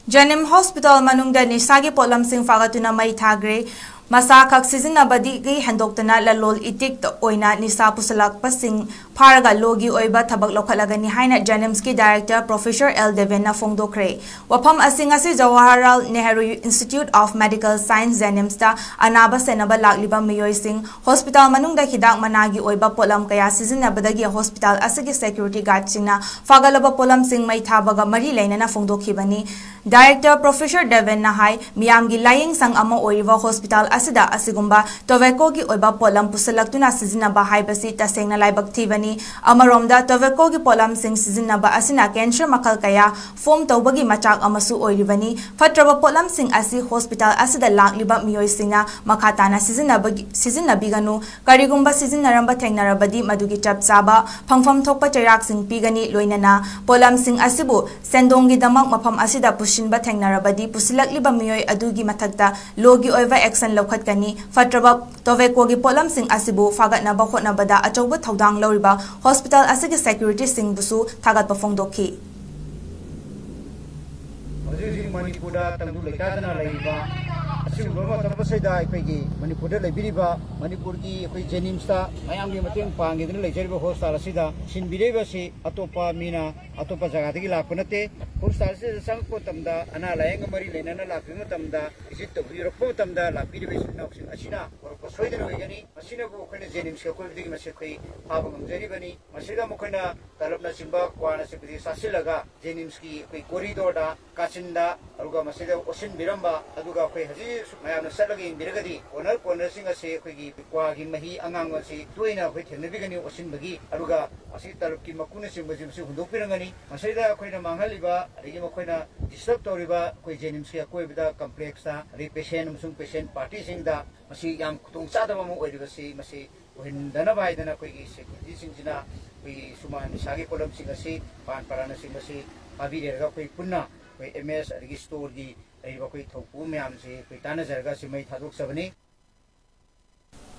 Janim Hospital manungda nisagi polam sing fagatuna mai thagre masa khak sizinabadi gi handoktana lalol itik oina nisa pusalak pasing pharaga logi oiba thabak lokhalagani haina Janims ki director Professor L Devena Fongdokre wafam asingasi Jawaharlal Nehru Institute of Medical Science Janims ta anaba senaba lagliba miyoi sing hospital manungda hidak managi oiba polam kaya sizinabadagi hospital asigi security guard singna fagalaba polam sing mai thabaga mari leinana Fongdokhibani Director Professor Devena hai miyamgi lying sang ama oiva hospital asida asigumba tobacco gi oiba polam pusalaktuna sizinaba haibasi tasengna laibak thibani amaromda tobacco gi polam sing sizinaba asina cancer makal kaya form tawbagi machak amasu oiribani fatraba polam sing asi hospital asida lagliba miyoi singa makhatana sizinabiganu karigumba sizinaramba thengnarabadi madugi chapchaba phangpham thokpa chairak sing pigani loinana polam sing asibu sendongi damak mafam asida shinba thengnarabadi pusilakliba miyoi adugi mathakta logi oiva action lokhatkani fatraba tobacco gi polam sing asibu fagatnaba hotnabada achauba thodang loriba hospital asigi security sing busu thagatpa Fongdokhi Manipura tangdu lekadana laiba asigumba tambasida aipegi Manipura laibiriba Manipurgi akoi Janimsta mayamgi mateng pangidina leijariba hospital asida sinbireba si atopa mina atopa jagadagi lakpanate hospital asida sangko tamda ana layang mari lenana lakpima tamda visit to biroppo tamda lakpiriba sinausin asina korpo soidana wegani asina bu khone Janims ka kolbigi masekai pabangam jaribani masida mukhana talabna simba kwana sibidi sasilaga Janims ki koi corridor da kachinda aruga masida osin biramba aduga koi haji mayamna salagi biragadi corner singa se koi gi kwa gi mahi angang wasi tuina koi thenebigani osin bagi aruga asi talukki makuna simba jimsi hundopirangani masida koi na manghaliba adigi makoina disturb toriba koi Janims ki koi bida complex ta ri patient amsung patient party singda masi yam kutung sadaba mo oiribasi masi ohindana baidana koi gi security singsina koi suman sagi polam singasi pan parana singasi abirega koi punna MS adigi store gi ai ba koi thopu myam se koi tana jarga se mai thadok sabani